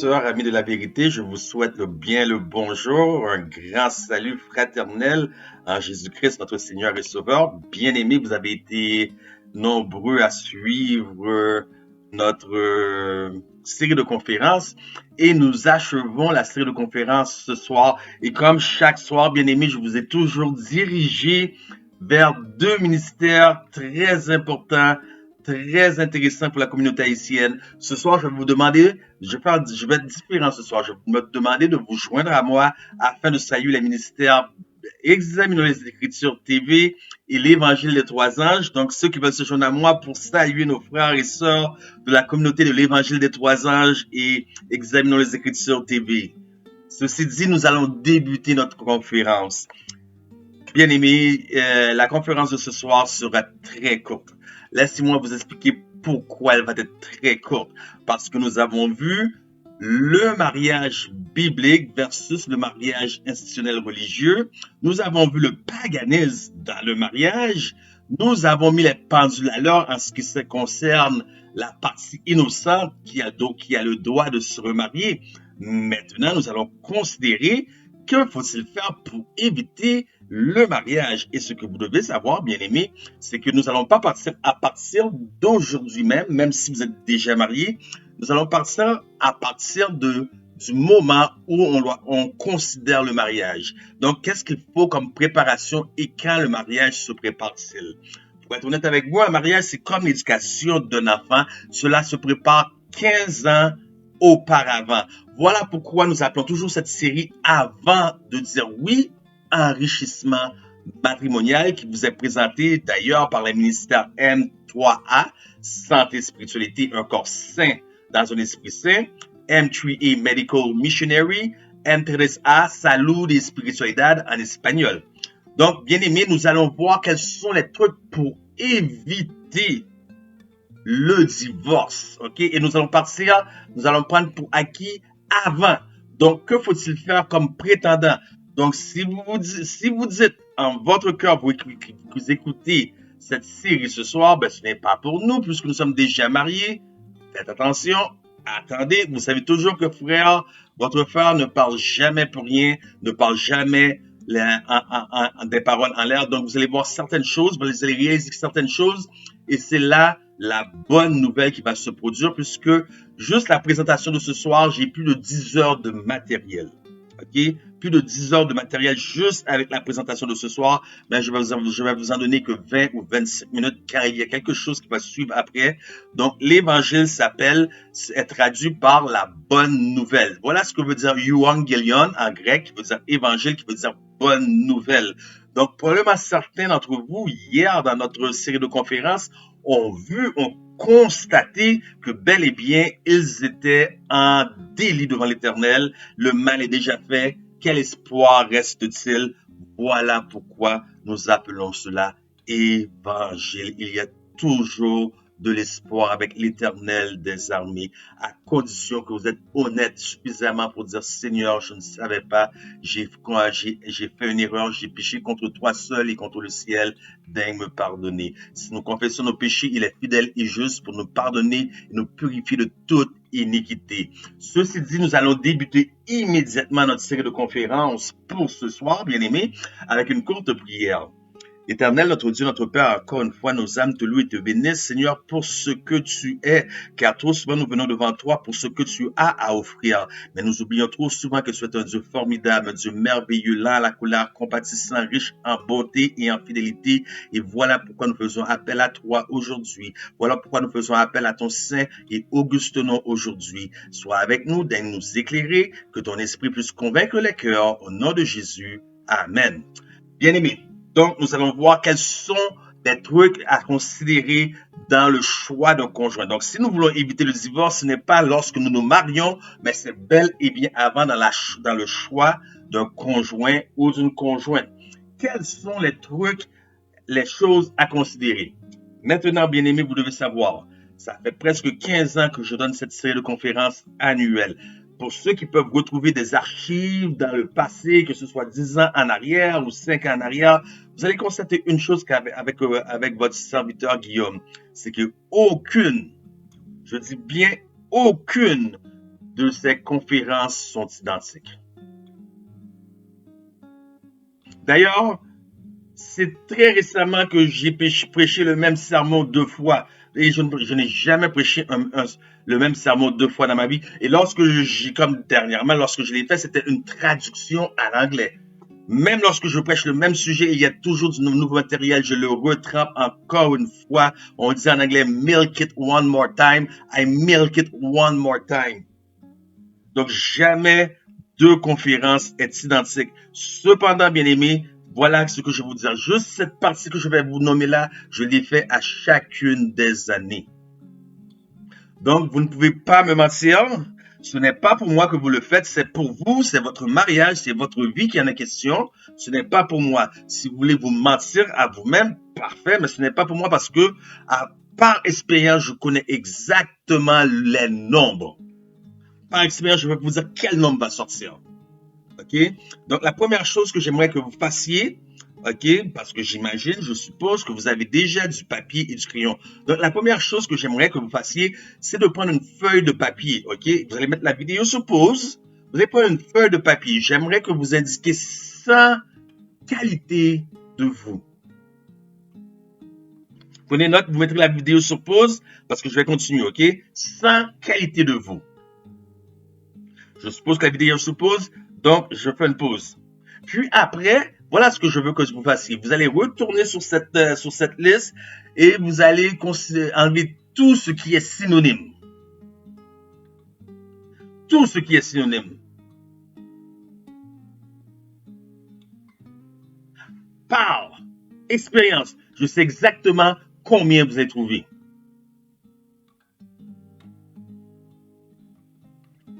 sœurs, amis de la vérité, je vous souhaite le bonjour, un grand salut fraternel en Jésus-Christ, notre Seigneur et Sauveur. Bien-aimés, vous avez été nombreux à suivre notre série de conférences et nous achevons la série de conférences ce soir. Et comme chaque soir, bien-aimés, je vous ai toujours dirigé vers deux ministères très importants, très intéressant pour la communauté haïtienne. Ce soir, je vais vous demander, je vais être différent ce soir. Je vais me demander de vous joindre à moi afin de saluer les ministères Examinons les Écritures TV et l'Évangile des Trois Anges. Donc, ceux qui veulent se joindre à moi pour saluer nos frères et sœurs de la communauté de l'Évangile des Trois Anges et Examinons les Écritures TV. Ceci dit, nous allons débuter notre conférence. Bien aimé, la conférence de ce soir sera très courte. Laissez-moi vous expliquer pourquoi elle va être très courte. Parce que nous avons vu le mariage biblique versus le mariage institutionnel religieux. Nous avons vu le paganisme dans le mariage. Nous avons mis les pendules à l'heure en ce qui se concerne la partie innocente qui a le droit de se remarier. Maintenant, nous allons considérer que faut-il faire pour éviter le mariage. Et ce que vous devez savoir, bien aimé, c'est que nous n'allons pas partir à partir d'aujourd'hui même si vous êtes déjà marié, nous allons partir à partir du moment où on considère le mariage. Donc, qu'est-ce qu'il faut comme préparation et quand le mariage se prépare-t-il? Pour être honnête avec vous, un mariage, c'est comme l'éducation d'un enfant. Cela se prépare 15 ans auparavant. Voilà pourquoi nous appelons toujours cette série avant de dire oui, enrichissement matrimonial qui vous est présenté d'ailleurs par les ministères M3A, santé, spiritualité, un corps sain dans un esprit sain, M3A, medical missionary, M3A, salud et spiritualidad en espagnol. Donc, bien aimé, nous allons voir quels sont les trucs pour éviter le divorce, ok? Et nous allons prendre pour acquis avant. Donc, que faut-il faire comme prétendant? Donc, si vous dites en votre cœur, vous écoutez cette série ce soir, ben, ce n'est pas pour nous, puisque nous sommes déjà mariés. Faites attention, attendez, vous savez toujours que votre frère ne parle jamais pour rien, ne parle jamais des paroles en l'air. Donc, vous allez voir certaines choses, vous allez réaliser certaines choses, et c'est là la bonne nouvelle qui va se produire, puisque juste la présentation de ce soir, j'ai plus de 10 heures de matériel. OK? Plus de 10 heures de matériel juste avec la présentation de ce soir. Ben, je vais vous en donner que 20 ou 25 minutes car il y a quelque chose qui va suivre après. Donc, l'évangile est traduit par la bonne nouvelle. Voilà ce que veut dire euangelion en grec, qui veut dire évangile, qui veut dire bonne nouvelle. Donc, probablement certains d'entre vous, hier, dans notre série de conférences, ont constaté que bel et bien, ils étaient en délit devant l'Éternel. Le mal est déjà fait. Quel espoir reste-t-il? Voilà pourquoi nous appelons cela évangile. Il y a toujours de l'espoir avec l'Éternel des armées, à condition que vous êtes honnête suffisamment pour dire, Seigneur, je ne savais pas, j'ai fait une erreur, j'ai péché contre toi seul et contre le ciel, daigne me pardonner. Si nous confessons nos péchés, il est fidèle et juste pour nous pardonner et nous purifier de toute iniquité. Ceci dit, nous allons débuter immédiatement notre série de conférences pour ce soir, bien-aimés, avec une courte prière. Éternel, notre Dieu, notre Père, encore une fois, nos âmes te louent et te bénissent, Seigneur, pour ce que tu es, car trop souvent nous venons devant toi pour ce que tu as à offrir. Mais nous oublions trop souvent que tu es un Dieu formidable, un Dieu merveilleux, lent à la colère, compatissant, riche en bonté et en fidélité. Et voilà pourquoi nous faisons appel à toi aujourd'hui. Voilà pourquoi nous faisons appel à ton saint et auguste nom aujourd'hui. Sois avec nous, daigne nous éclairer, que ton esprit puisse convaincre les cœurs. Au nom de Jésus. Amen. Bien-aimés, donc, nous allons voir quels sont les trucs à considérer dans le choix d'un conjoint. Donc, si nous voulons éviter le divorce, ce n'est pas lorsque nous nous marions, mais c'est bel et bien avant dans le choix d'un conjoint ou d'une conjointe. Quels sont les trucs, les choses à considérer? Maintenant, bien aimés, vous devez savoir, ça fait presque 15 ans que je donne cette série de conférences annuelles. Pour ceux qui peuvent retrouver des archives dans le passé, que ce soit 10 ans en arrière ou 5 ans en arrière, vous allez constater une chose avec votre serviteur Guillaume, c'est que aucune, je dis bien aucune de ces conférences sont identiques. D'ailleurs, c'est très récemment que j'ai prêché le même sermon 2 fois. Et je n'ai jamais prêché le même sermon 2 fois dans ma vie. Et comme dernièrement, lorsque je l'ai fait, c'était une traduction à l'anglais. Même lorsque je prêche le même sujet, il y a toujours du nouveau matériel. Je le retrempe encore une fois. On dit en anglais, milk it one more time. I milk it one more time. Donc, jamais 2 conférences est identique. Cependant, bien aimé, voilà ce que je vais vous dire. Juste cette partie que je vais vous nommer là, je l'ai fait à chacune des années. Donc, vous ne pouvez pas me mentir. Ce n'est pas pour moi que vous le faites, c'est pour vous, c'est votre mariage, c'est votre vie qui en est question. Ce n'est pas pour moi. Si vous voulez vous mentir à vous-même, parfait, mais ce n'est pas pour moi parce que, par expérience, je connais exactement les nombres. Par expérience, je vais vous dire quel nombre va sortir. OK? Donc, la première chose que j'aimerais que vous fassiez, OK, parce que j'imagine, je suppose que vous avez déjà du papier et du crayon. Donc, la première chose que j'aimerais que vous fassiez, c'est de prendre une feuille de papier, OK? Vous allez mettre la vidéo sur pause. Vous allez prendre une feuille de papier. J'aimerais que vous indiquiez 100 qualités de vous. Prenez note, vous mettrez la vidéo sur pause parce que je vais continuer, OK? 100 qualités de vous. Je suppose que la vidéo se pause, donc je fais une pause. Puis après, voilà ce que je veux que vous fassiez. Vous allez retourner sur cette liste et vous allez enlever tout ce qui est synonyme. Tout ce qui est synonyme. Par expérience, je sais exactement combien vous avez trouvé.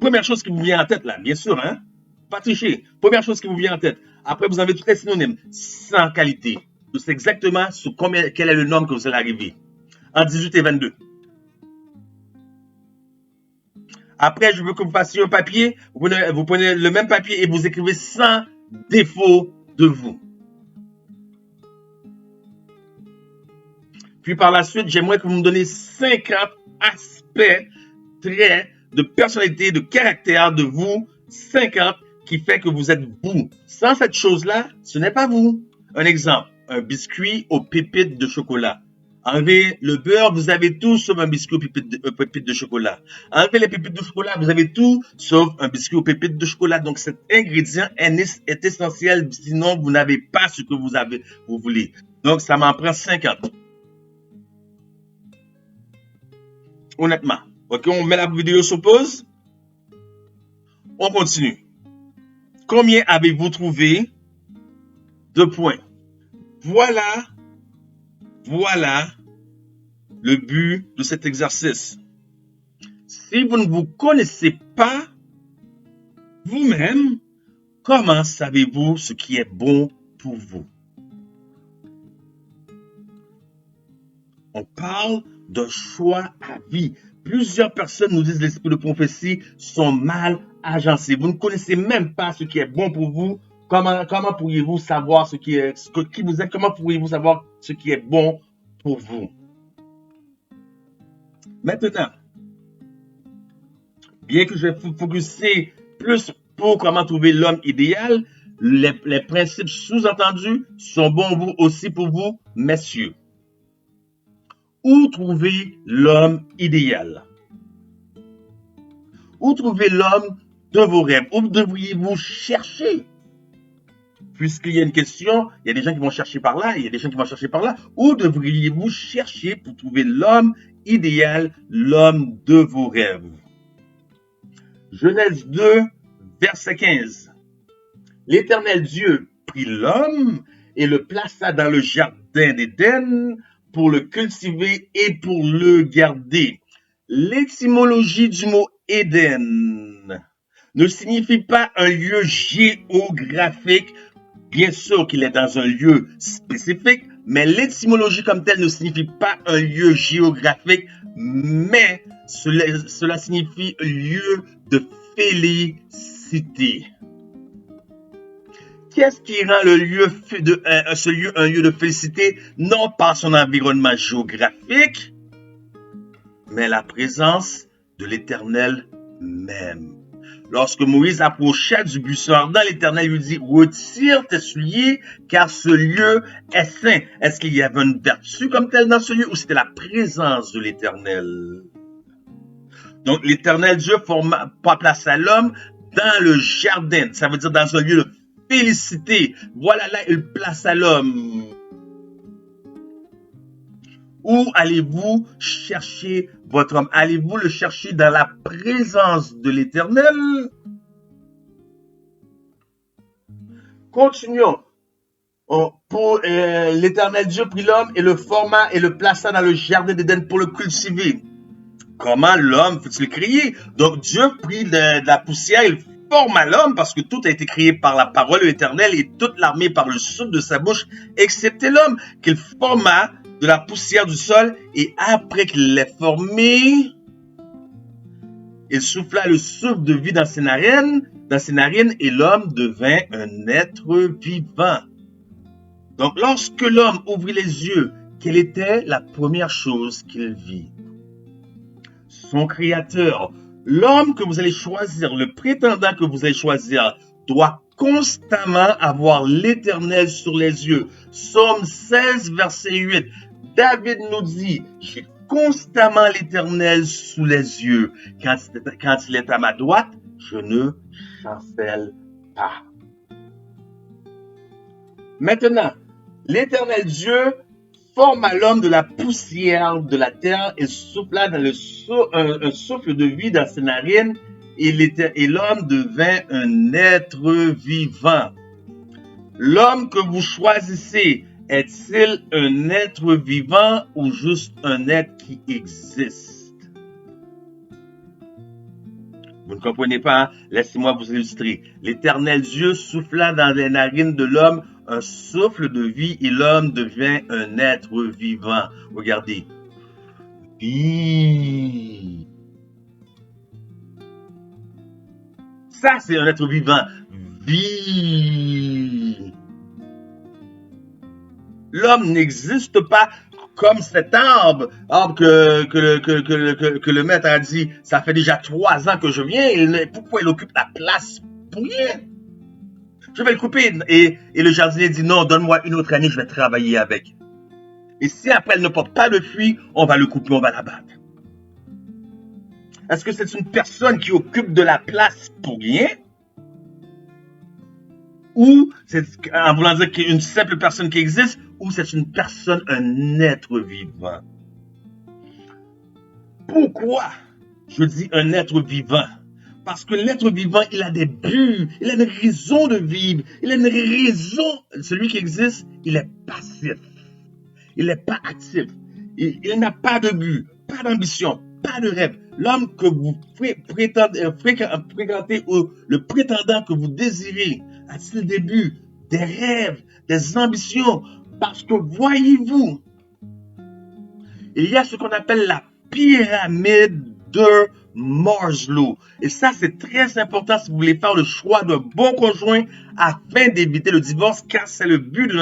Première chose qui vous vient en tête là, bien sûr, hein? Pas tricher. Première chose qui vous vient en tête. Après, vous avez tous les synonymes. 100 qualités. Je sais exactement quel est le nombre que vous allez arriver. En 18 et 22. Après, je veux que vous fassiez un papier. Vous prenez le même papier et vous écrivez 100 défauts de vous. Puis par la suite, j'aimerais que vous me donniez 50 aspects, traits de personnalité, de caractère de vous. 50 qui fait que vous êtes vous. Sans cette chose-là, ce n'est pas vous. Un exemple, un biscuit aux pépites de chocolat. Enlevez le beurre, vous avez tout sauf un biscuit aux pépites de chocolat. Enlevez les pépites de chocolat, vous avez tout sauf un biscuit aux pépites de chocolat. Donc cet ingrédient est essentiel, sinon vous n'avez pas ce que vous voulez. Donc ça m'en prend 50. Honnêtement. Ok, on met la vidéo sur pause. On continue. Combien avez-vous trouvé de points? Voilà le but de cet exercice. Si vous ne vous connaissez pas vous-même, comment savez-vous ce qui est bon pour vous? On parle d'un choix à vie. Plusieurs personnes nous disent l'esprit de prophétie sont mal agencés. Vous ne connaissez même pas ce qui est bon pour vous. Comment pourriez-vous savoir qui vous êtes? Comment pourriez-vous savoir ce qui est bon pour vous? Maintenant, bien que je vais focuser plus pour comment trouver l'homme idéal, les principes sous-entendus sont bons aussi pour vous, messieurs. Où trouver l'homme idéal? Où trouver l'homme de vos rêves? Où devriez-vous chercher? Puisqu'il y a une question, il y a des gens qui vont chercher par là, il y a des gens qui vont chercher par là. Où devriez-vous chercher pour trouver l'homme idéal, l'homme de vos rêves? Genèse 2, verset 15. L'Éternel Dieu prit l'homme et le plaça dans le jardin d'Éden pour le cultiver et pour le garder. L'étymologie du mot Éden ne signifie pas un lieu géographique. Bien sûr qu'il est dans un lieu spécifique, mais l'étymologie comme telle ne signifie pas un lieu géographique, mais cela signifie un lieu de félicité. Qu'est-ce qui rend ce lieu un lieu de félicité? Non pas son environnement géographique, mais la présence de l'Éternel même. Lorsque Moïse approcha du buisson ardent, l'Éternel lui dit, retire tes souliers, car ce lieu est saint. Est-ce qu'il y avait une vertu comme telle dans ce lieu, ou c'était la présence de l'Éternel? Donc, l'Éternel Dieu plaça l'homme dans le jardin. Ça veut dire dans un lieu de félicité. Voilà, là, il plaça l'homme. Où allez-vous chercher votre homme? Allez-vous le chercher dans la présence de l'Éternel? Continuons. L'Éternel Dieu prit l'homme et le forma et le plaça dans le jardin d'Éden pour le cultiver. Comment l'homme peut-il créer? Donc Dieu prit de la poussière, il forma l'homme parce que tout a été créé par la parole de l'Éternel et toute l'armée par le souffle de sa bouche, excepté l'homme qu'il forma de la poussière du sol, et après qu'il l'ait formé, il souffla le souffle de vie dans ses narines, et l'homme devint un être vivant. Donc, lorsque l'homme ouvrit les yeux, quelle était la première chose qu'il vit? Son créateur. L'homme que vous allez choisir, le prétendant que vous allez choisir, doit constamment avoir l'Éternel sur les yeux. Psaume 16, verset 8. David nous dit, j'ai constamment l'Éternel sous les yeux. Quand il est à ma droite, je ne chancelle pas. Maintenant, l'Éternel Dieu forma l'homme de la poussière de la terre et souffla dans un souffle de vie dans ses narines, et l'homme devint un être vivant. L'homme que vous choisissez, est-il un être vivant ou juste un être qui existe? Vous ne comprenez pas? Hein? Laissez-moi vous illustrer. L'Éternel Dieu souffla dans les narines de l'homme un souffle de vie et l'homme devient un être vivant. Regardez. Vie. Ça, c'est un être vivant. Vie. L'homme n'existe pas comme cet arbre que le maître a dit, ça fait déjà 3 ans que je viens, pourquoi il occupe la place pour rien? Je vais le couper. Et le jardinier dit, non, donne-moi une autre année, je vais travailler avec. Et si après elle ne porte pas de fruits, on va le couper, on va l'abattre. Est-ce que c'est une personne qui occupe de la place pour rien? Ou c'est, en voulant dire qu'il y a une simple personne qui existe, ou c'est une personne, un être vivant? Pourquoi je dis un être vivant? Parce que l'être vivant, il a des buts, il a une raison de vivre, il a une raison. Celui qui existe, il est passif, il n'est pas actif, il n'a pas de but, pas d'ambition, pas de rêve. L'homme que vous fréquentez ou le prétendant que vous désirez, a-t-il des buts, des rêves, des ambitions? Parce que voyez-vous, il y a ce qu'on appelle la pyramide de Maslow. Et ça, c'est très important si vous voulez faire le choix d'un bon conjoint afin d'éviter le divorce, car c'est le but,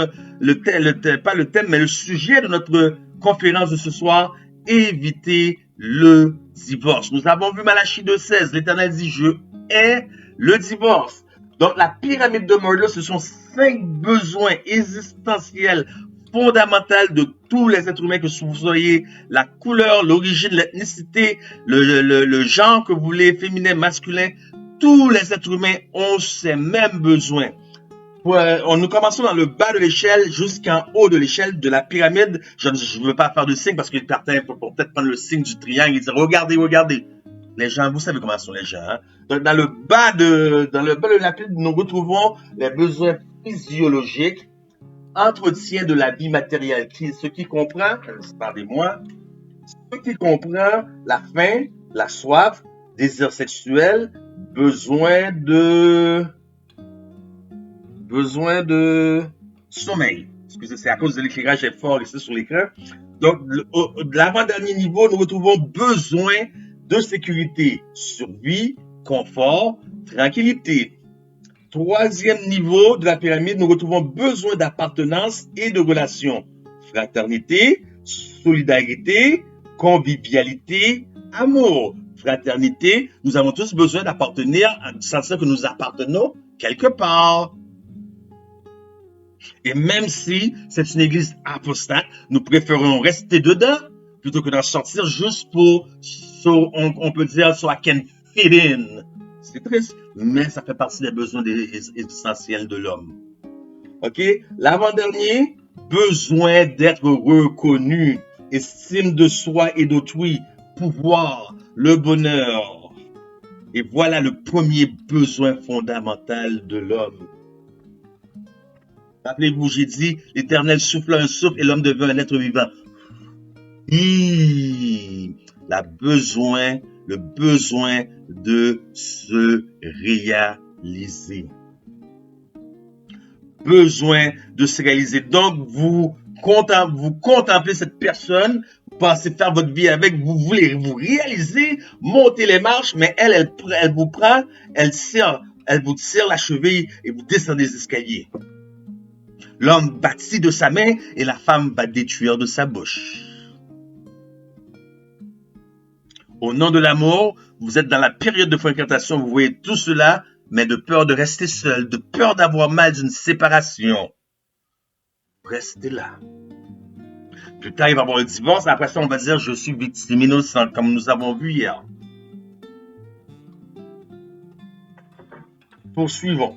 pas le thème, mais le sujet de notre conférence de ce soir, éviter le divorce. Nous avons vu Malachie 2,16. L'Éternel dit, je hais le divorce. Donc, la pyramide de Maslow, ce sont 5 besoins existentiels fondamentaux de tous les êtres humains, que vous soyez la couleur, l'origine, l'ethnicité, le genre que vous voulez, féminin, masculin. Tous les êtres humains ont ces mêmes besoins. Nous commençons dans le bas de l'échelle jusqu'en haut de l'échelle de la pyramide. Je ne veux pas faire de signe parce que certains peuvent peut-être prendre le signe du triangle et dire regardez, regardez. Les gens, vous savez comment sont les gens. Hein? Donc, dans le bas de la pyramide, nous retrouvons les besoins physiologiques, entretien de la vie matérielle, ce qui comprend, pardonnez-moi, ce qui comprend la faim, la soif, désir sexuel, besoin de sommeil. Excusez, c'est à cause de l'éclairage est fort ici sur l'écran. Donc, l'avant-dernier niveau, nous retrouvons besoin de sécurité, survie, confort, tranquillité. 3e niveau de la pyramide, nous retrouvons besoin d'appartenance et de relations. Fraternité, solidarité, convivialité, amour. fraternité, nous avons tous besoin d'appartenir, de sentir que nous appartenons quelque part. Et même si c'est une église apostate, nous préférons rester dedans plutôt que d'en sortir juste pour, on peut dire, so I can fit in. C'est triste, mais ça fait partie des besoins essentiels de l'homme. OK? L'avant-dernier, besoin d'être reconnu, estime de soi et d'autrui, pouvoir, le bonheur. Et voilà le premier besoin fondamental de l'homme. Rappelez-vous, j'ai dit, l'Éternel souffla un souffle et l'homme devint un être vivant. Le besoin de se réaliser. Besoin de se réaliser. Donc, vous contemplez cette personne, vous pensez faire votre vie avec, vous voulez vous réaliser, monter les marches, mais elle vous prend, elle vous tire la cheville et vous descendez les escaliers. L'homme bâtit de sa main et la femme va détruire de sa bouche. Au nom de l'amour, vous êtes dans la période de fréquentation, vous voyez tout cela, mais de peur de rester seul, de peur d'avoir mal d'une séparation. Restez là. Plus tard, il va y avoir le divorce, après ça, on va dire, je suis victime innocente, comme nous avons vu hier. Poursuivons.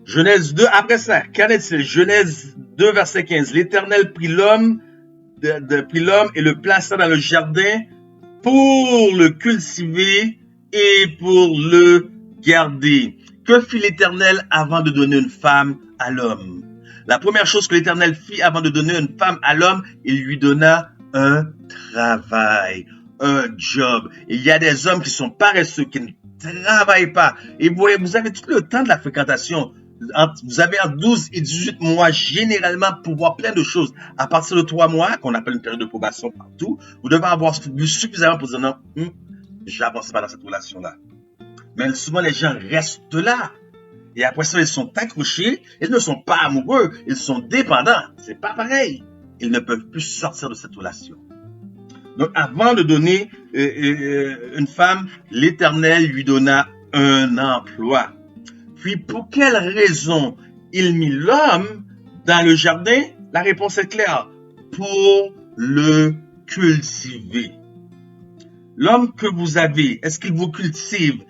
Genèse 2, après ça, qu'en est-il? Genèse 2, verset 15. L'Éternel prit l'homme et le plaça dans le jardin pour le cultiver et pour le garder. Que fit l'Éternel avant de donner une femme à l'homme? La première chose que l'Éternel fit avant de donner une femme à l'homme, il lui donna un travail, un job. Il y a des hommes qui sont paresseux, qui ne travaillent pas. Et vous avez tout le temps de la fréquentation. Vous avez en 12 et 18 mois généralement pour voir plein de choses. À partir de 3 mois, qu'on appelle une période de probation partout, vous devez avoir vu suffisamment pour dire non, j'avance pas dans cette relation-là. Mais souvent les gens restent là. Et après ça, ils sont accrochés, ils ne sont pas amoureux, ils sont dépendants. C'est pas pareil. Ils ne peuvent plus sortir de cette relation. Donc avant de donner une femme, l'Éternel lui donna un emploi. Puis, pour quelle raison il mit l'homme dans le jardin? La réponse est claire. Pour le cultiver. L'homme que vous avez, est-ce qu'il vous cultive?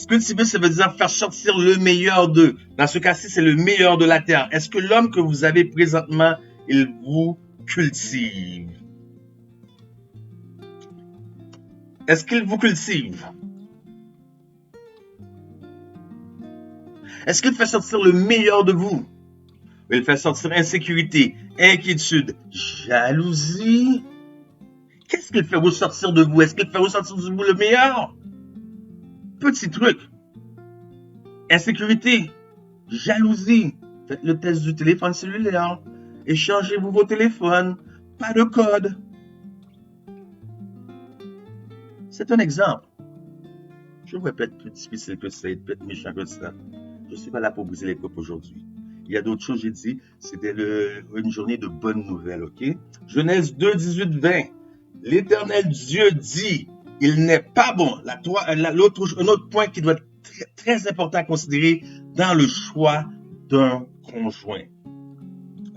Cultiver, ça veut dire faire sortir le meilleur d'eux. Dans ce cas-ci, c'est le meilleur de la terre. Est-ce que l'homme que vous avez présentement, il vous cultive? Est-ce qu'il vous cultive? Est-ce qu'il fait sortir le meilleur de vous? Il fait sortir insécurité, inquiétude, jalousie. Qu'est-ce qu'il fait ressortir de vous? Est-ce qu'il fait ressortir de vous le meilleur? Petit truc. Insécurité, jalousie. Faites le test du téléphone cellulaire. Échangez-vous vos téléphones. Pas de code. C'est un exemple. Je vais peut-être plus difficile que ça, peut-être méchant que ça. Je ne suis pas là pour briser les coupes aujourd'hui. Il y a d'autres choses, j'ai dit. C'était une journée de bonnes nouvelles, OK? Genèse 2, 18, 20. L'Éternel Dieu dit, il n'est pas bon. Un autre point qui doit être très important à considérer dans le choix d'un conjoint.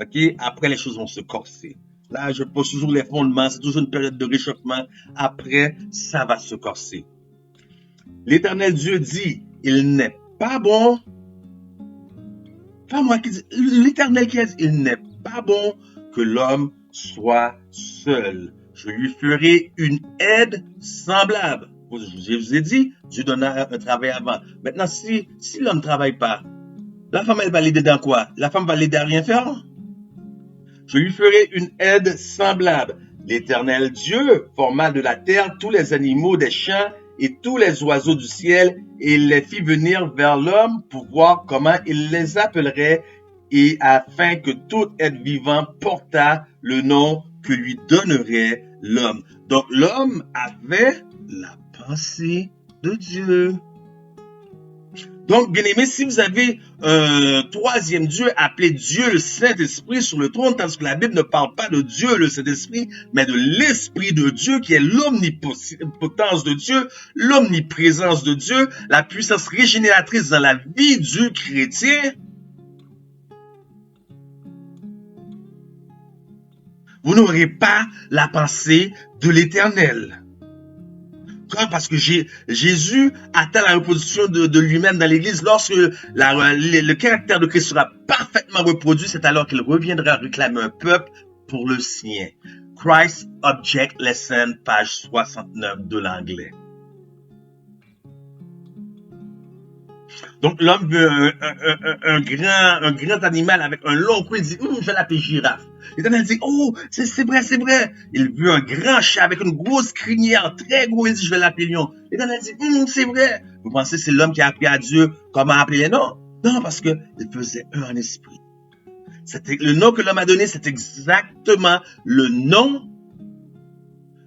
OK? Après, les choses vont se corser. Là, je pose toujours les fondements. C'est toujours une période de réchauffement. Après, ça va se corser. L'Éternel Dieu dit, il n'est pas bon. Pas moi qui dis, l'Éternel qui a dit, il n'est pas bon que l'homme soit seul. Je lui ferai une aide semblable. Je vous ai dit, Dieu donna un travail avant. Maintenant, si l'homme ne travaille pas, la femme, elle va l'aider dans quoi? La femme va l'aider à rien faire? Je lui ferai une aide semblable. L'Éternel Dieu forma de la terre tous les animaux des champs et tous les oiseaux du ciel, et il les fit venir vers l'homme pour voir comment il les appellerait, et afin que tout être vivant portât le nom que lui donnerait l'homme. Donc l'homme avait la pensée de Dieu. Donc, bien aimé, si vous avez un troisième Dieu appelé Dieu le Saint-Esprit sur le trône, tandis que la Bible ne parle pas de Dieu le Saint-Esprit, mais de l'Esprit de Dieu qui est l'omnipotence de Dieu, l'omniprésence de Dieu, la puissance régénératrice dans la vie du chrétien, vous n'aurez pas la pensée de l'Éternel. Parce que Jésus atteint la reproduction de lui-même dans l'Église. Lorsque le caractère de Christ sera parfaitement reproduit, c'est alors qu'il reviendra réclamer un peuple pour le sien. Christ Object Lesson, page 69 de l'anglais. Donc l'homme veut un grand animal avec un long cou. Il dit, je vais l'appeler girafe. L'Éternel dit, oh, c'est vrai. Il veut un grand chat avec une grosse crinière, très gros. Il dit, je vais l'appeler lion. L'Éternel dit, c'est vrai. Vous pensez que c'est l'homme qui a appris à Dieu comment appeler les noms? Non, parce que il faisait un en esprit. Le nom que l'homme a donné, c'est exactement le nom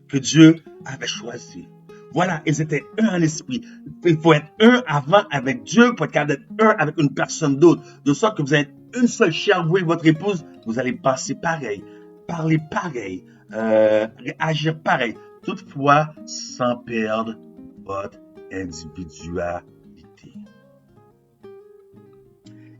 que Dieu avait choisi. Voilà, ils étaient un en esprit. Il faut être un avant avec Dieu pour être capable d'être un avec une personne d'autre. De sorte que vous êtes une seule chair, vous et votre épouse, vous allez penser pareil, parler pareil, agir pareil. Toutefois, sans perdre votre individualité.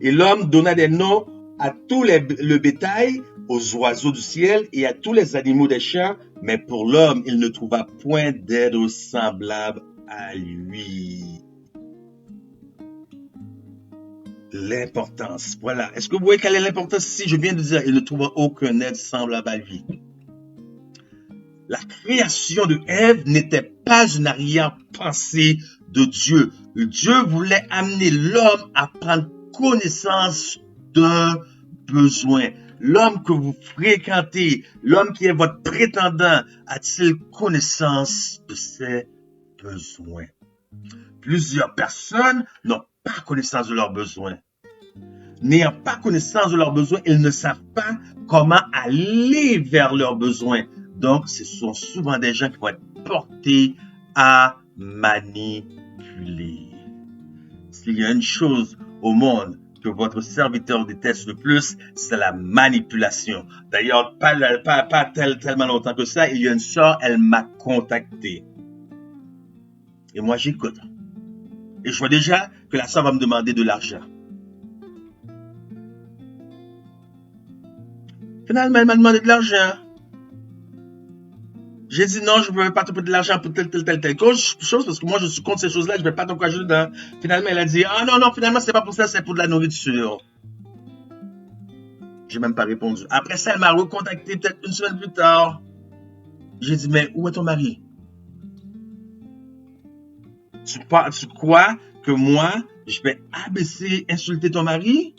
Et l'homme donna des noms à tout le bétail, aux oiseaux du ciel et à tous les animaux des champs, mais pour l'homme, il ne trouva point d'aide semblable à lui. L'importance, voilà. Est-ce que vous voyez quelle est l'importance ici? Je viens de dire, il ne trouva aucun aide semblable à lui. La création de Ève n'était pas une arrière-pensée de Dieu. Dieu voulait amener l'homme à prendre connaissance d'un besoin. L'homme que vous fréquentez, l'homme qui est votre prétendant, a-t-il connaissance de ses besoins? Plusieurs personnes n'ont pas connaissance de leurs besoins. N'ayant pas connaissance de leurs besoins, ils ne savent pas comment aller vers leurs besoins. Donc, ce sont souvent des gens qui vont être portés à manipuler. S'il y a une chose au monde que votre serviteur déteste le plus, c'est la manipulation. D'ailleurs, pas tellement longtemps que ça, il y a une soeur, elle m'a contacté. Et moi, j'écoute. Et je vois déjà que la soeur va me demander de l'argent. Finalement, elle m'a demandé de l'argent. J'ai dit non, je ne veux pas te prêter de l'argent pour telle chose, parce que moi, je suis contre ces choses-là, je ne vais pas t'encourager dedans. Finalement, elle a dit, ah non, finalement, c'est pas pour ça, c'est pour de la nourriture. J'ai même pas répondu. Après ça, elle m'a recontacté peut-être une semaine plus tard. J'ai dit, mais où est ton mari? Tu crois que moi, je vais insulter ton mari?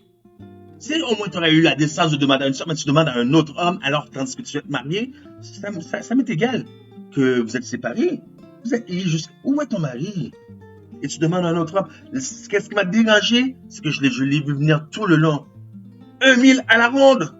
Si au moins tu aurais eu la décence de demander à une soeur, mais tu demandes à un autre homme, alors tandis que tu es marié, ça m'est égal que vous êtes séparés. Vous êtes liés juste. Où est ton mari? Et tu demandes à un autre homme. Qu'est-ce qui m'a dérangé? C'est que je l'ai vu venir tout le long. 1000 à la ronde.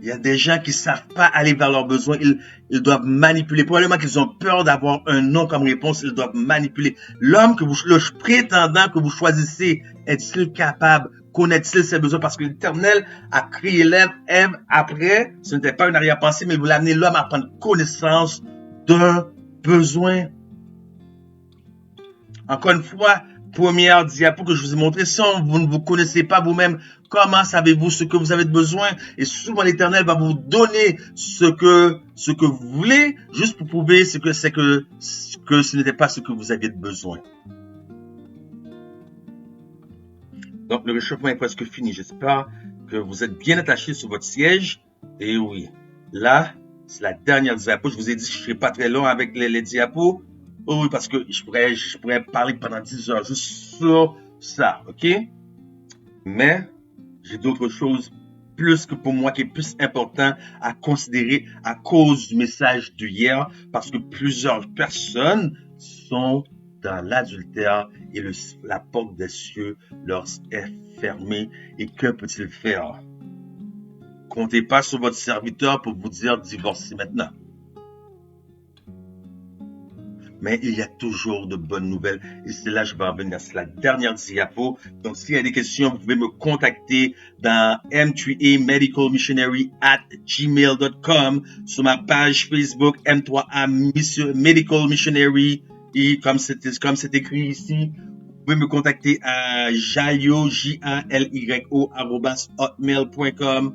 Il y a des gens qui ne savent pas aller vers leurs besoins. Ils doivent manipuler. Probablement qu'ils ont peur d'avoir un non comme réponse. Ils doivent manipuler. L'homme le prétendant que vous choisissez, est-il capable? Connaît-il ses besoins? Parce que l'Éternel a créé Ève après. Ce n'était pas une arrière-pensée, mais il voulait amener l'homme à prendre connaissance d'un besoin. Encore une fois, première diapo que je vous ai montré, si vous ne vous connaissez pas vous-même, comment savez-vous ce que vous avez besoin? Et souvent l'Éternel va vous donner ce que vous voulez, juste pour prouver que ce n'était pas ce que vous aviez besoin. Donc le réchauffement est presque fini. J'espère que vous êtes bien attachés sur votre siège. Et oui, là, c'est la dernière diapo. Je vous ai dit que je ne serai pas très long avec les diapos. Oh oui, parce que je pourrais parler pendant 10 heures juste sur ça, ok? Mais j'ai d'autres choses plus que pour moi qui est plus important à considérer à cause du message d'hier, parce que plusieurs personnes sont dans l'adultère et la porte des cieux leur est fermée. Et que peut-il faire? Comptez pas sur votre serviteur pour vous dire divorcez maintenant. mais il y a toujours de bonnes nouvelles. Et c'est là que je vais revenir. C'est la dernière diapo. Donc, s'il y a des questions, vous pouvez me contacter dans m3aMedicalMissionary@gmail.com, sur ma page Facebook M3A Medical Missionary, et comme c'est écrit ici. Vous pouvez me contacter à jalyo, jalyo, @hotmail.com,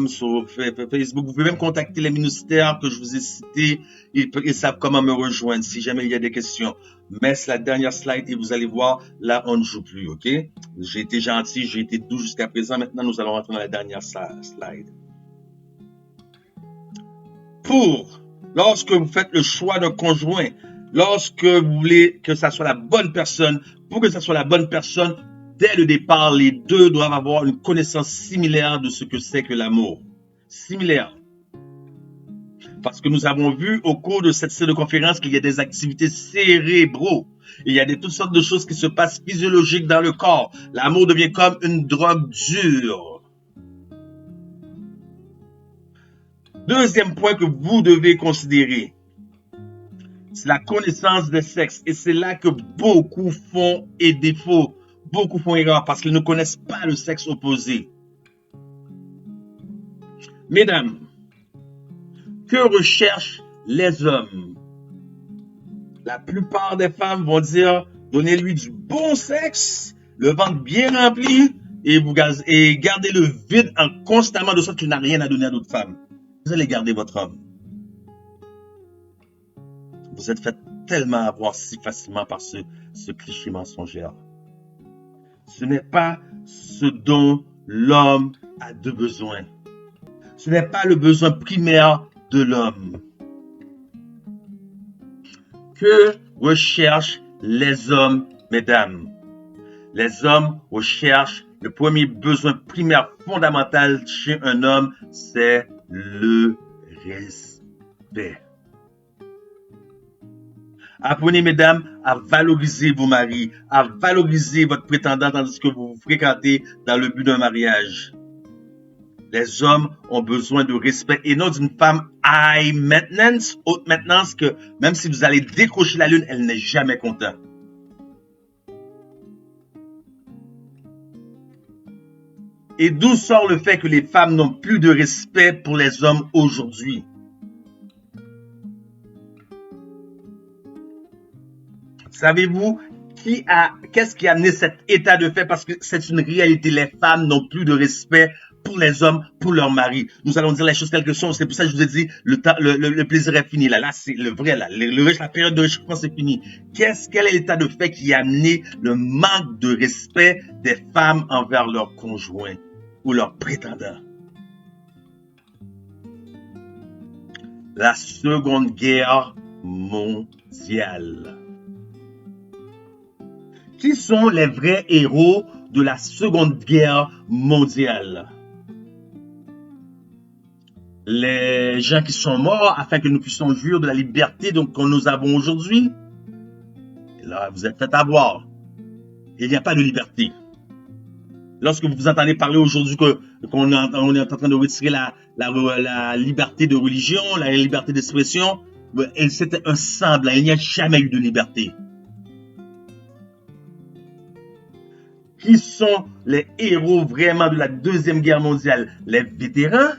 sur Facebook. Vous pouvez même contacter les ministères que je vous ai cités. Ils savent comment me rejoindre si jamais il y a des questions. Mais c'est la dernière slide et vous allez voir, là, on ne joue plus, OK? J'ai été gentil, j'ai été doux jusqu'à présent. Maintenant, nous allons rentrer dans la dernière slide. Lorsque vous faites le choix d'un conjoint, lorsque vous voulez que ça soit la bonne personne, pour que ça soit la bonne personne, dès le départ, les deux doivent avoir une connaissance similaire de ce que c'est que l'amour. Similaire. Parce que nous avons vu au cours de cette série de conférences qu'il y a des activités cérébraux. Il y a toutes sortes de choses qui se passent physiologiques dans le corps. L'amour devient comme une drogue dure. Deuxième point que vous devez considérer, c'est la connaissance des sexes. Et c'est là que beaucoup font défaut. Beaucoup font erreur parce qu'ils ne connaissent pas le sexe opposé. Mesdames, que recherchent les hommes? La plupart des femmes vont dire, donnez-lui du bon sexe, le ventre bien rempli, et gardez le vide constamment de sorte qu'il n'a rien à donner à d'autres femmes. Vous allez garder votre homme. Vous êtes fait tellement avoir si facilement par ce cliché mensongère. Ce n'est pas ce dont l'homme a de besoin. Ce n'est pas le besoin primaire de l'homme. Que recherchent les hommes, mesdames? Les hommes recherchent le premier besoin primaire fondamental chez un homme, c'est le respect. Apprenez, mesdames, à valoriser vos maris, à valoriser votre prétendant tandis que vous vous fréquentez dans le but d'un mariage. Les hommes ont besoin de respect et non d'une femme high maintenance, haute maintenance, que même si vous allez décrocher la lune, elle n'est jamais contente. Et d'où sort le fait que les femmes n'ont plus de respect pour les hommes aujourd'hui? Savez-vous qu'est-ce qui a amené cet état de fait? Parce que c'est une réalité. Les femmes n'ont plus de respect pour les hommes, pour leur mari. Nous allons dire les choses telles que sont. C'est pour ça que je vous ai dit, le plaisir est fini. Là, c'est le vrai. Là, la période de réchauffement, c'est fini. Quel est l'état de fait qui a amené le manque de respect des femmes envers leurs conjoints ou leurs prétendants? La Seconde Guerre mondiale. Qui sont les vrais héros de la Seconde Guerre mondiale? Les gens qui sont morts afin que nous puissions jouir de la liberté que nous avons aujourd'hui. Là, vous êtes fait avoir. Il n'y a pas de liberté. Lorsque vous entendez parler aujourd'hui qu'on est en train de retirer la liberté de religion, la liberté d'expression, c'était un semblant. Il n'y a jamais eu de liberté. Qui sont les héros vraiment de la Deuxième Guerre mondiale? Les vétérans.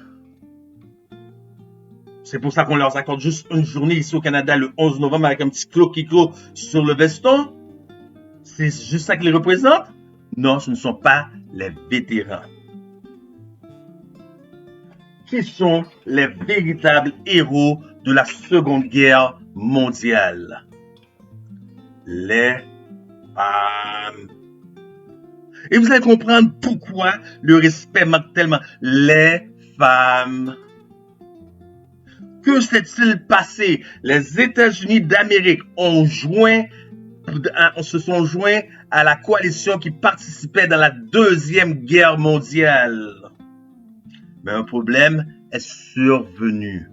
C'est pour ça qu'on leur accorde juste une journée ici au Canada le 11 novembre avec un petit cloquicot sur le veston. C'est juste ça qui les représente? Non, ce ne sont pas les vétérans. Qui sont les véritables héros de la Seconde Guerre mondiale? Les femmes. Et vous allez comprendre pourquoi le respect manque tellement. Les femmes. Que s'est-il passé? Les États-Unis d'Amérique se sont joints à la coalition qui participait dans la Deuxième Guerre mondiale. Mais un problème est survenu.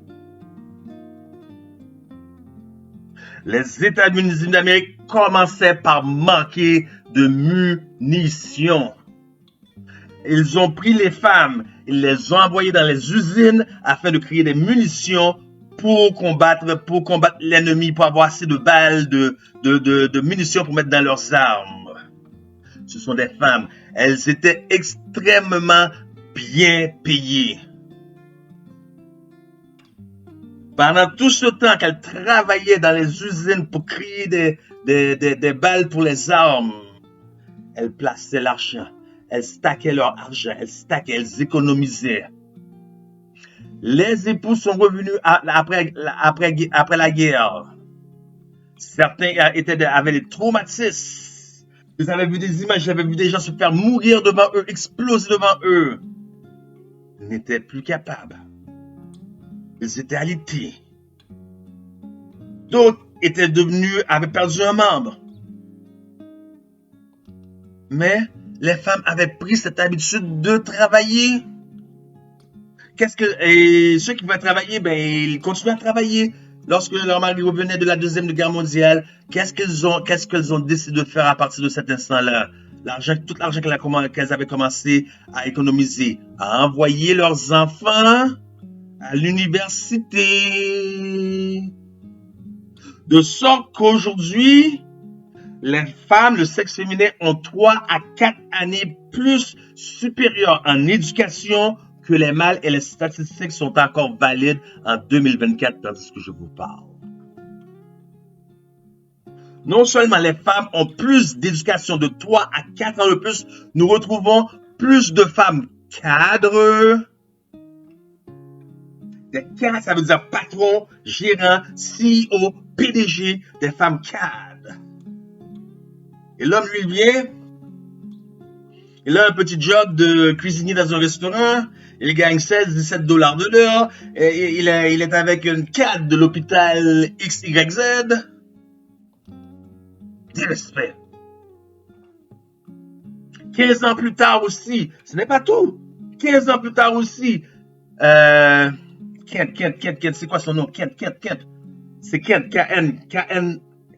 Les États-Unis d'Amérique commençaient par manquer de munitions. Ils ont pris les femmes, ils les ont envoyées dans les usines afin de créer des munitions pour combattre l'ennemi, pour avoir assez de balles, de munitions pour mettre dans leurs armes. Ce sont des femmes. Elles étaient extrêmement bien payées. Pendant tout ce temps qu'elles travaillaient dans les usines pour créer des balles pour les armes, elles plaçaient l'argent. Elles stackaient leur argent. Elles économisaient. Les époux sont revenus après la guerre. Certains avaient des traumatismes. Ils avaient vu des images, j'avais vu des gens se faire mourir devant eux, exploser devant eux. Ils n'étaient plus capables. Ils étaient alités. D'autres avaient perdu un membre. Mais les femmes avaient pris cette habitude de travailler. Et ceux qui pouvaient travailler, ils continuaient à travailler. Lorsque leur mari revenait de la Deuxième Guerre mondiale, qu'est-ce qu'elles ont décidé de faire à partir de cet instant-là? Tout l'argent qu'elles avaient commencé à économiser, à envoyer leurs enfants à l'université. De sorte qu'aujourd'hui, les femmes, le sexe féminin, ont 3 à 4 années plus supérieures en éducation que les mâles, et les statistiques sont encore valides en 2024 tandis que je vous parle. Non seulement les femmes ont plus d'éducation de 3 à 4 ans de plus, nous retrouvons plus de femmes cadres. Des cadres, ça veut dire patron, gérant, CEO, PDG, des femmes cadres. Et l'homme, lui, vient. Il a un petit job de cuisinier dans un restaurant. Il gagne 16-17 $ de l'heure. Et il est avec une cadre de l'hôpital XYZ. Du respect. 15 ans plus tard aussi, ce n'est pas tout. 15 ans plus tard aussi, Kent, c'est quoi son nom? Kent. C'est Kent,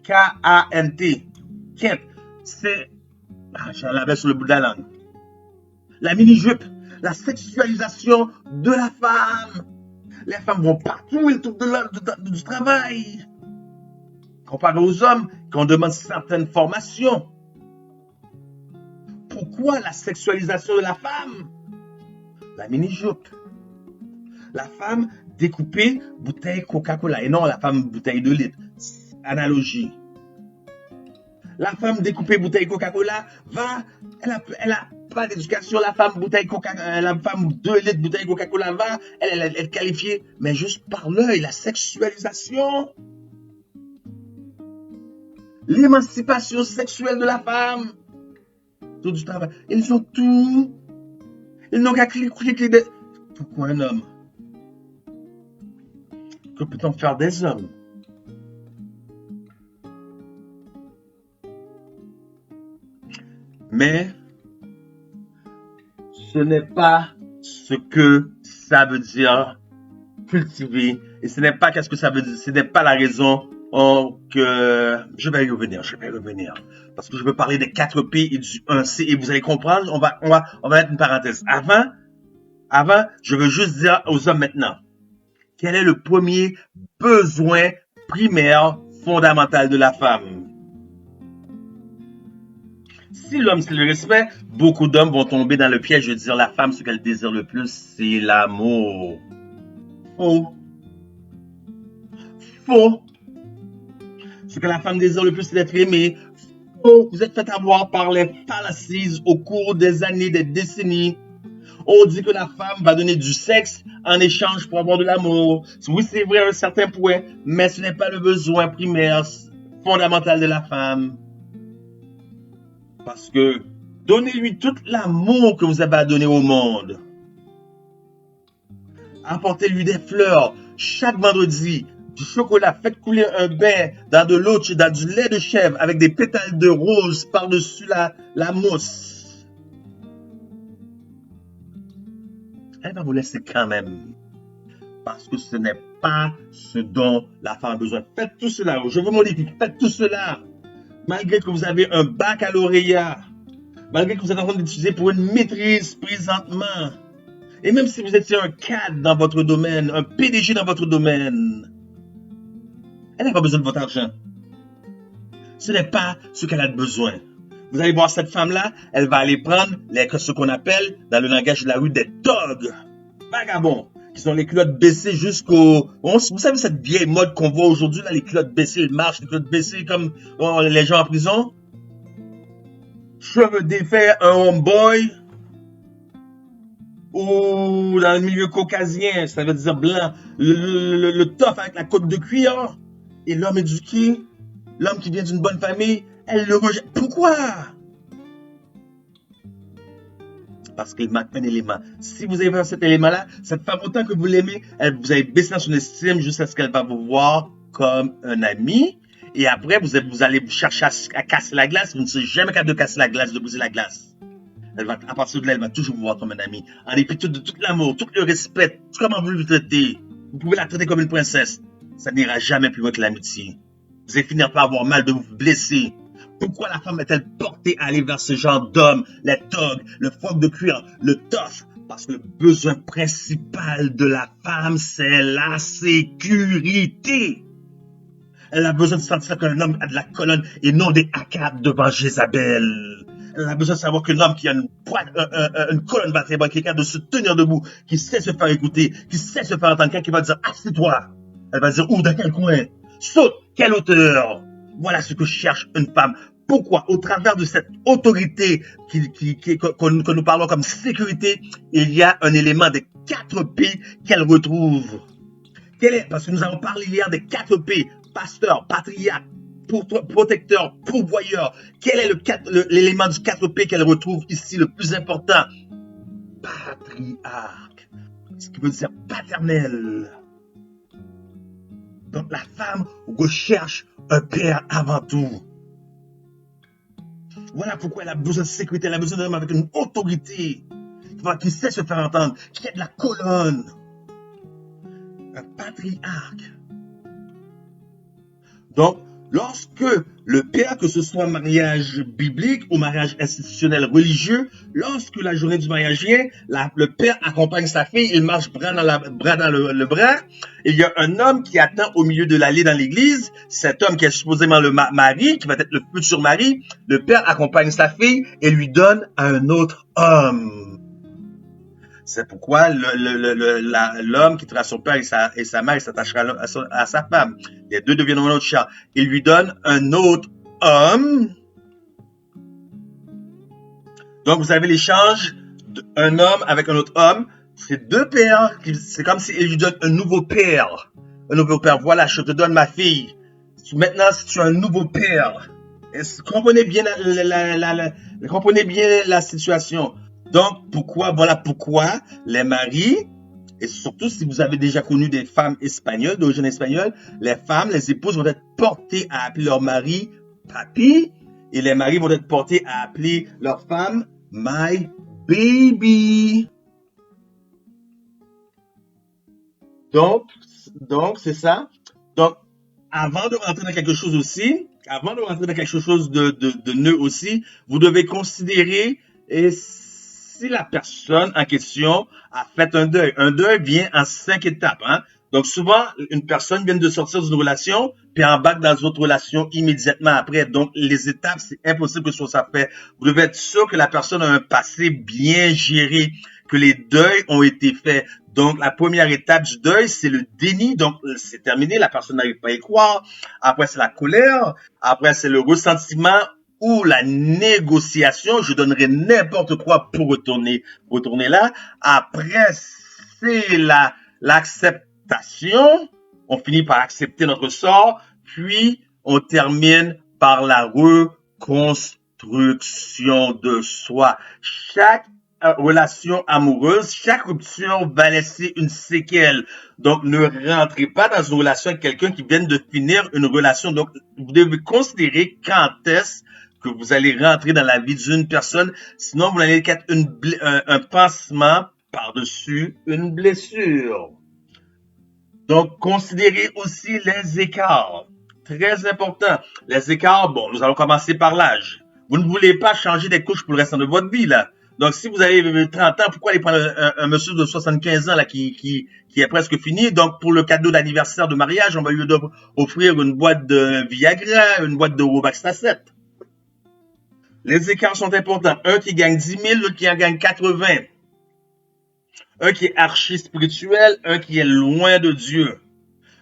K-A-N-T. Kent, c'est... j'en l'avais sur le bout de la langue. La mini-jupe, la sexualisation de la femme. Les femmes vont partout, elles trouvent du travail. Comparé aux hommes, qu'on demande certaines formations. Pourquoi la sexualisation de la femme? La mini-jupe. La femme découpée bouteille Coca-Cola et non la femme bouteille de litre. Analogie. La femme découpée bouteille Coca-Cola elle a pas d'éducation. La femme bouteille la femme 2 litres bouteille Coca-Cola elle est qualifiée, mais juste par l'œil, la sexualisation. L'émancipation sexuelle de la femme. Tout du travail. Ils ont tout. Ils n'ont qu'à cliquer des... Pourquoi un homme? Que peut-on faire des hommes? Mais ce n'est pas ce que ça veut dire cultiver. Et ce n'est pas qu'est-ce que ça veut dire. Ce n'est pas la raison que je vais y revenir. Parce que je veux parler des 4 P et du 1C. Et vous allez comprendre, on va mettre une parenthèse. Avant, je veux juste dire aux hommes maintenant. Quel est le premier besoin primaire fondamental de la femme? Si l'homme c'est le respect, beaucoup d'hommes vont tomber dans le piège de dire la femme, ce qu'elle désire le plus, c'est l'amour. Faux. Ce que la femme désire le plus, c'est d'être aimée. Faux. Vous êtes fait avoir par les fallacies au cours des années, des décennies. On dit que la femme va donner du sexe en échange pour avoir de l'amour. Oui, c'est vrai à un certain point, mais ce n'est pas le besoin primaire, fondamental de la femme. Parce que donnez-lui tout l'amour que vous avez à donner au monde. Apportez-lui des fleurs chaque vendredi, du chocolat, faites couler un bain dans de l'eau, dans du lait de chèvre avec des pétales de rose par-dessus la mousse. Elle va vous laisser quand même. Parce que ce n'est pas ce dont la femme a besoin. Faites tout cela. Je vous modifie. Faites tout cela. Malgré que vous avez un baccalauréat. Malgré que vous êtes en train d'étudier pour une maîtrise présentement. Et même si vous étiez un cadre dans votre domaine, un PDG dans votre domaine. Elle n'a pas besoin de votre argent. Ce n'est pas ce qu'elle a besoin. Vous allez voir cette femme-là, elle va aller prendre ce qu'on appelle, dans le langage de la rue, des togs, vagabonds, qui ont les culottes baissées jusqu'au... Vous savez cette vieille mode qu'on voit aujourd'hui, là, les culottes baissées, ils marchent, les culottes baissées comme les gens en prison. Cheveux défaits, un homeboy, ou dans le milieu caucasien, ça veut dire blanc, le tough avec la côte de cuir, et l'homme éduqué, l'homme qui vient d'une bonne famille, elle le rejette. Pourquoi? Parce qu'il manque un élément. Si vous avez cet élément-là, cette femme, autant que vous l'aimez, vous allez baisser dans son estime jusqu'à ce qu'elle va vous voir comme un ami. Et après, vous allez chercher à casser la glace. Vous ne serez jamais capable de casser la glace, de briser la glace. À partir de là, elle va toujours vous voir comme un ami. En dépit de tout l'amour, tout le respect, tout comment vous le traitez. Vous pouvez la traiter comme une princesse. Ça n'ira jamais plus loin que l'amitié. Vous allez finir par avoir mal, de vous blesser. Pourquoi la femme est-elle portée à aller vers ce genre d'homme, les togs, le froc de cuir, le tough? Parce que le besoin principal de la femme, c'est la sécurité. Elle a besoin de sentir qu'un homme a de la colonne et non des accables devant Jézabel. Elle a besoin de savoir qu'un homme qui a une colonne vertébrale, quelqu'un de se tenir debout, qui sait se faire écouter, qui sait se faire entendre, quelqu'un qui va dire « Assieds-toi ». Elle va dire « Où, dans quel coin? Saute, quelle hauteur ?» Voilà ce que cherche une femme. Pourquoi? Au travers de cette autorité que nous parlons comme sécurité, il y a un élément des 4 P qu'elle retrouve. Parce que nous avons parlé hier des 4 P, pasteur, patriarche, protecteur, pourvoyeur. Quel est l'élément du 4 P qu'elle retrouve ici, le plus important? Patriarche, ce qui veut dire paternel. Donc la femme recherche un père avant tout. Voilà pourquoi elle a besoin de sécurité, elle a besoin d'un homme avec une autorité, qui sait se faire entendre, qui a de la colonne. Un patriarche. Donc, lorsque le père, que ce soit mariage biblique ou mariage institutionnel religieux, lorsque la journée du mariage vient, le père accompagne sa fille, il marche bras dans le bras, et il y a un homme qui attend au milieu de l'allée dans l'église, cet homme qui est supposément le mari, qui va être le futur mari, le père accompagne sa fille et lui donne à un autre homme. C'est pourquoi l'homme quittera son père et sa mère et s'attachera à sa femme. Les deux deviendront un autre chat. Il lui donne un autre homme. Donc, vous avez l'échange d'un homme avec un autre homme. C'est deux pères. C'est comme s'il lui donne un nouveau père. Un nouveau père. Voilà, je te donne ma fille. Maintenant, si tu as un nouveau père. Comprenez bien la situation. Donc, voilà pourquoi les maris, et surtout si vous avez déjà connu des femmes espagnoles, d'origine espagnole, les femmes, les épouses vont être portées à appeler leur mari papi, et les maris vont être portés à appeler leur femme my baby. Donc, c'est ça. Donc, avant de rentrer dans quelque chose aussi, de nœud aussi, vous devez considérer si la personne en question a fait un deuil. Un deuil vient en 5 étapes. Hein? Donc souvent, une personne vient de sortir d'une relation, puis embarque dans une autre relation immédiatement après. Donc les étapes, c'est impossible que ce soit ça fait. Vous devez être sûr que la personne a un passé bien géré, que les deuils ont été faits. Donc la première étape du deuil, c'est le déni. Donc c'est terminé, la personne n'arrive pas à y croire. Après, c'est la colère. Après, c'est le ressentiment ou la négociation, je donnerai n'importe quoi pour retourner là. Après, c'est l'acceptation. On finit par accepter notre sort, puis on termine par la reconstruction de soi. Chaque relation amoureuse, chaque rupture va laisser une séquelle. Donc, ne rentrez pas dans une relation avec quelqu'un qui vient de finir une relation. Donc, vous devez considérer quand est-ce que vous allez rentrer dans la vie d'une personne, sinon vous allez être un pansement par-dessus une blessure. Donc, considérez aussi les écarts. Très important. Les écarts, bon, nous allons commencer par l'âge. Vous ne voulez pas changer des couches pour le restant de votre vie, là. Donc, si vous avez 30 ans, pourquoi aller prendre un monsieur de 75 ans là, qui est presque fini? Donc, pour le cadeau d'anniversaire de mariage, on va lui offrir une boîte de Viagra, une boîte de Robaxtacet. Les écarts sont importants. Un qui gagne 10 000, l'autre qui en gagne 80. Un qui est archi spirituel, un qui est loin de Dieu.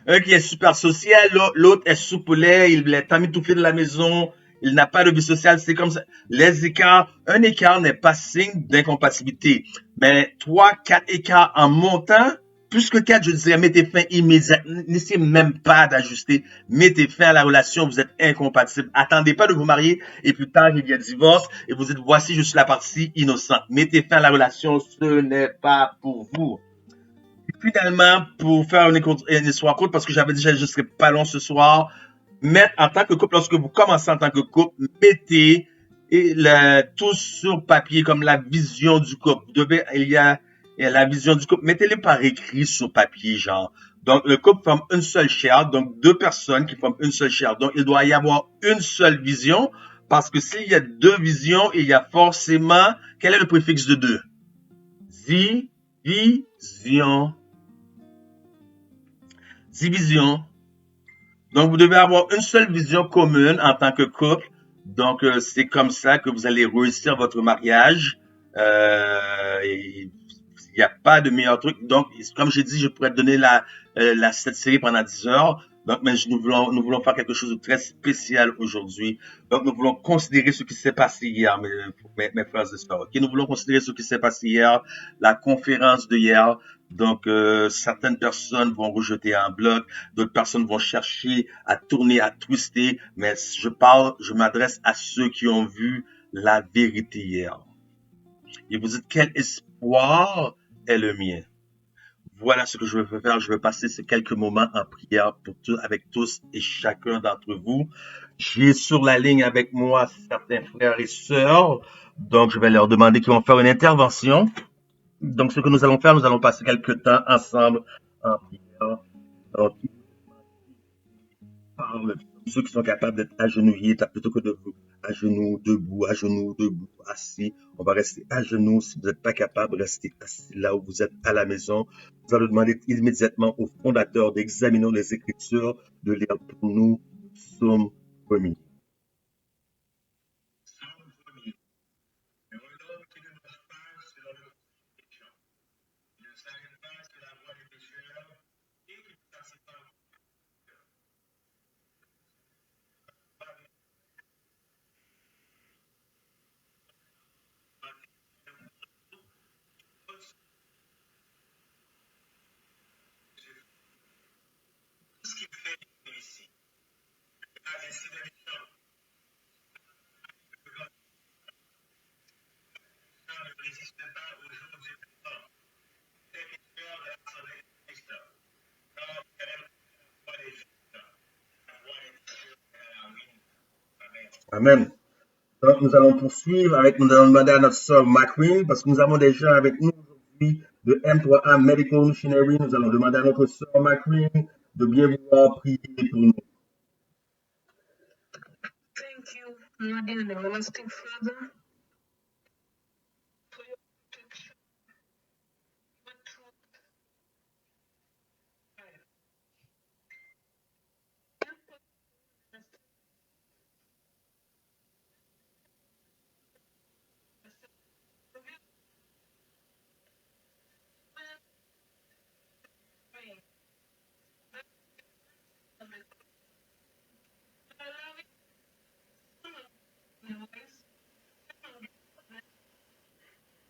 Un qui est super social, l'autre est soupolé, il est emmitouflé de la maison, il n'a pas de vie sociale, c'est comme ça. Les écarts, un écart n'est pas signe d'incompatibilité. Mais 3, 4 écarts en montant, plus que 4, je dirais, mettez fin immédiatement. N'essayez même pas d'ajuster. Mettez fin à la relation, vous êtes incompatibles. Attendez pas de vous marier et plus tard, il y a divorce et vous dites, voici, je suis la partie innocente. Mettez fin à la relation, ce n'est pas pour vous. Finalement, pour faire une histoire courte, parce que j'avais dit que je ne serais pas long ce soir, mettre en tant que couple, lorsque vous commencez en tant que couple, mettez tout sur papier comme la vision du couple. Il y a la vision du couple. Mettez-les par écrit sur papier, genre. Donc, le couple forme une seule chair, donc deux personnes qui forment une seule chair. Donc, il doit y avoir une seule vision, parce que s'il y a deux visions, il y a forcément, quel est le préfixe de deux? Division. Division. Donc, vous devez avoir une seule vision commune en tant que couple. Donc, c'est comme ça que vous allez réussir votre mariage. Il n'y a pas de meilleur truc. Donc, comme j'ai dit, je pourrais te donner cette série pendant 10 heures. Donc, mais nous voulons faire quelque chose de très spécial aujourd'hui. Donc, nous voulons considérer ce qui s'est passé hier, mes frères et sœurs. Ok, nous voulons considérer ce qui s'est passé hier, la conférence de hier. Donc, certaines personnes vont rejeter en bloc, d'autres personnes vont chercher à tourner, à twister, mais je m'adresse à ceux qui ont vu la vérité hier. Et vous dites, quel espoir est le mien? Voilà ce que je veux faire. Je veux passer ces quelques moments en prière avec tous et chacun d'entre vous. J'ai sur la ligne avec moi certains frères et sœurs. Donc, je vais leur demander qu'ils vont faire une intervention. Donc, ce que nous allons faire, nous allons passer quelques temps ensemble en prière. Donc, parle, ceux qui sont capables d'être agenouillés, plutôt que de vous à genoux, debout, assis. On va rester à genoux. Si vous n'êtes pas capable, restez assis là où vous êtes à la maison. Nous allons demander immédiatement au fondateur d'examiner les Écritures, de lire pour nous Psaume 1er. Amen. Donc, nous allons poursuivre nous allons demander à notre sœur McQueen, parce que nous avons des gens avec nous aujourd'hui de M3A Medical Missionary. Nous allons demander à notre sœur McQueen de bien vouloir prier pour nous. Thank you, my dear and everlasting Father, for your protection, your truth,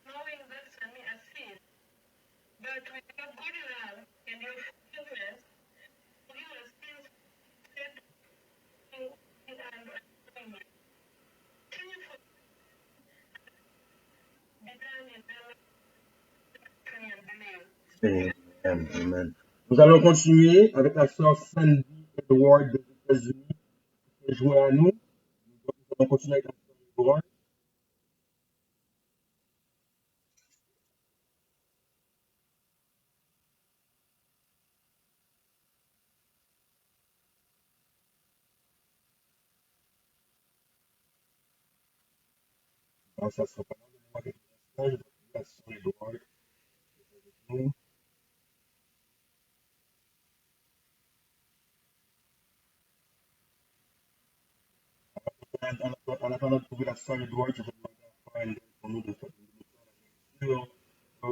knowing that me as sin, but with your good love and your forgiveness, forgive us sins said and unknowingly. Can you be done in the life and believe? Amen. Amen. Nous allons continuer avec la sœur Sandy Edward des États-Unis qui est joint à nous. Nous allons continuer avec la sœur Edward. Ça sera pas mal de message de la sœur Edouard avec nous. En attendant de trouver la sœur Edouard, je vais demander à Frère Andel pour nous de faire une lecture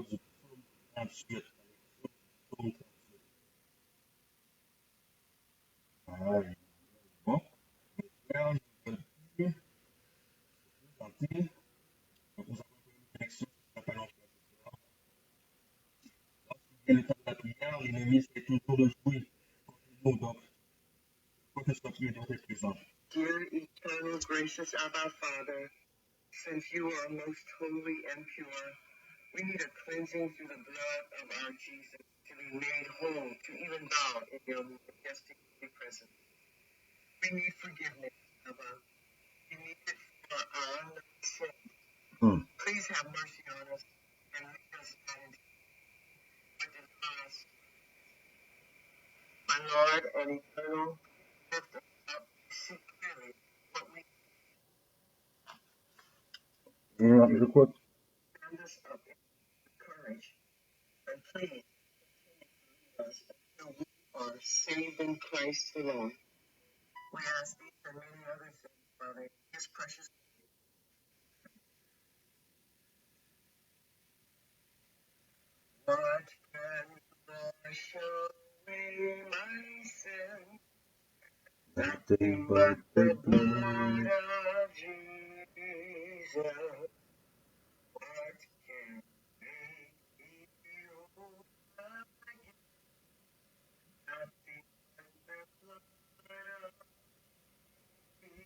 du psaume 38. Psaume 38. Ah, bon. Frère, nous allons lire, chanter. Donc, nous avons une connexion sur la page en frère ce soir. Lorsqu'il vient le temps de la prière, l'ennemi essaie toujours de jouer contre nous. Donc, il faut que ce soit qui est présent. Dear eternal, gracious Abba Father, since you are most holy and pure, we need a cleansing through the blood of our Jesus to be made whole, to even bow in your majestic presence. We need forgiveness, Abba. We need it for our unknown sin. Please have mercy on us and lead us not into but deliver us. My Lord and eternal, lift us up, see clearly what we je crois. Stand us up in courage and please lead us until we are saved in Christ alone. We ask these and many other things, Father, in His precious name. What can wash away my sin? Nothing but the blood of Jesus. What can make me whole again? Nothing but the blood of Jesus.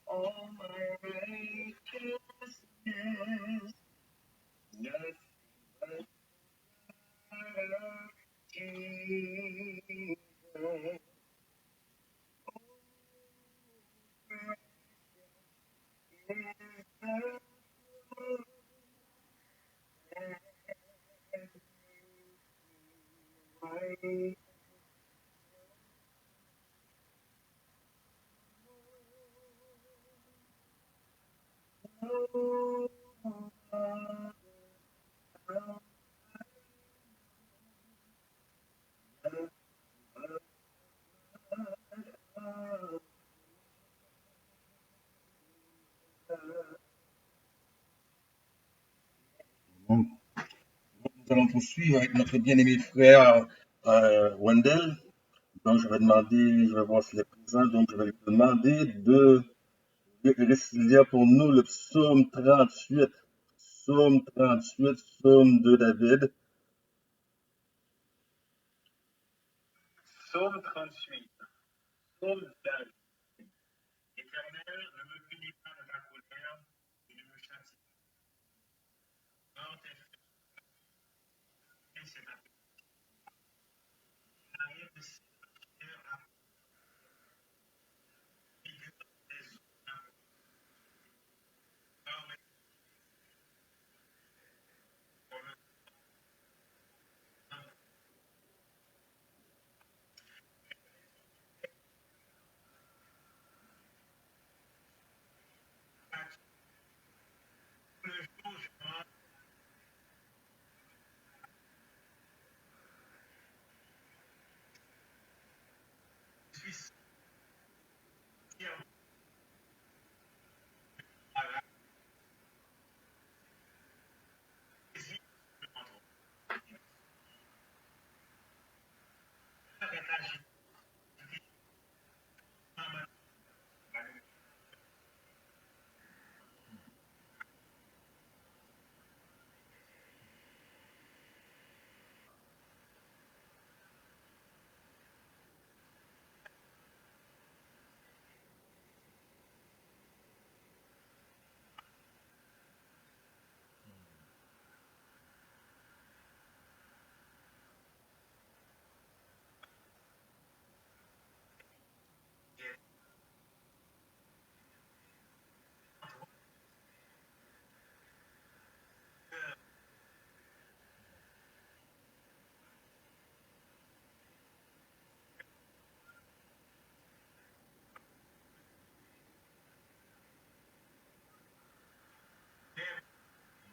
All my righteousness, nothing but Jesus. Donc, nous allons poursuivre avec notre bien-aimé frère Wendell. Donc, je vais voir s'il est présent. Donc, je vais lui demander de lire pour nous le psaume 38. Psaume 38, psaume de David. Psaume 38, psaume de David. Éternel, ne me punis pas de ta colère et ne me châtie pas.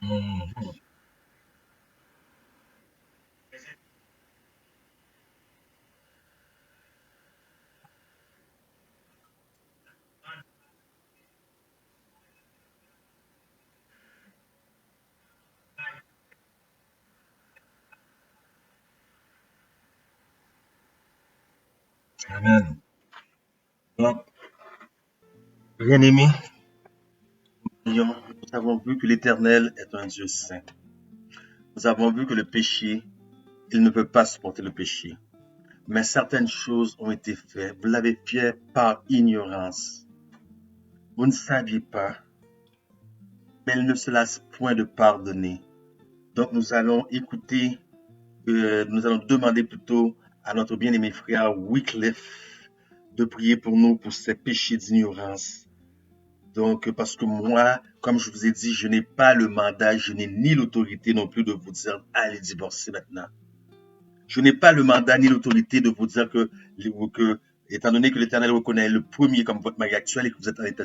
Mhm. Amen. Donc, bien-aimés, nous avons vu que l'Éternel est un Dieu saint. Nous avons vu que le péché, il ne peut pas supporter le péché. Mais certaines choses ont été faites. Vous l'avez fait par ignorance. Vous ne saviez pas, mais il ne se lasse point de pardonner. Donc nous allons écouter, nous allons demander plutôt à notre bien-aimé frère Wycliffe de prier pour nous pour ces péchés d'ignorance. Donc, parce que moi, comme je vous ai dit, je n'ai pas le mandat, je n'ai ni l'autorité non plus de vous dire, allez divorcer maintenant. Je n'ai pas le mandat ni l'autorité de vous dire que étant donné que l'Éternel reconnaît le premier comme votre mari actuel et que vous êtes en état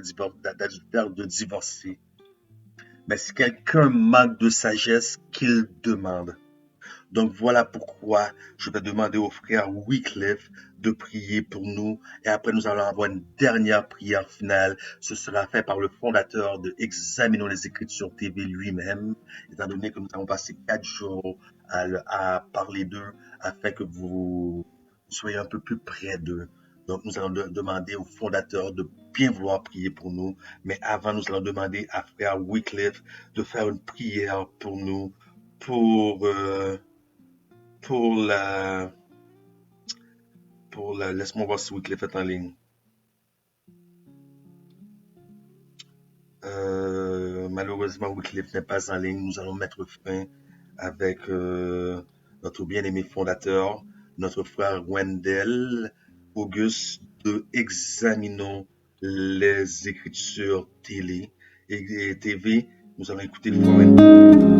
d'adultère, de divorcer. Mais si quelqu'un manque de sagesse, qu'il demande. Donc voilà pourquoi je vais demander au frère Wycliffe de prier pour nous. Et après, nous allons avoir une dernière prière finale. Ce sera fait par le fondateur de Examinons les Écritures TV lui-même, étant donné que nous avons passé 4 jours à parler d'eux afin que vous soyez un peu plus près d'eux. Donc nous allons demander au fondateur de bien vouloir prier pour nous. Mais avant, nous allons demander à frère Wycliffe de faire une prière pour nous, pour... pour la, laisse-moi voir si Wycliffe est en ligne. Malheureusement, Wycliffe n'est pas en ligne. Nous allons mettre fin avec notre bien-aimé fondateur, notre frère Wendell Auguste de Examinons les Écritures télé et TV. Nous allons écouter le frère Wendell.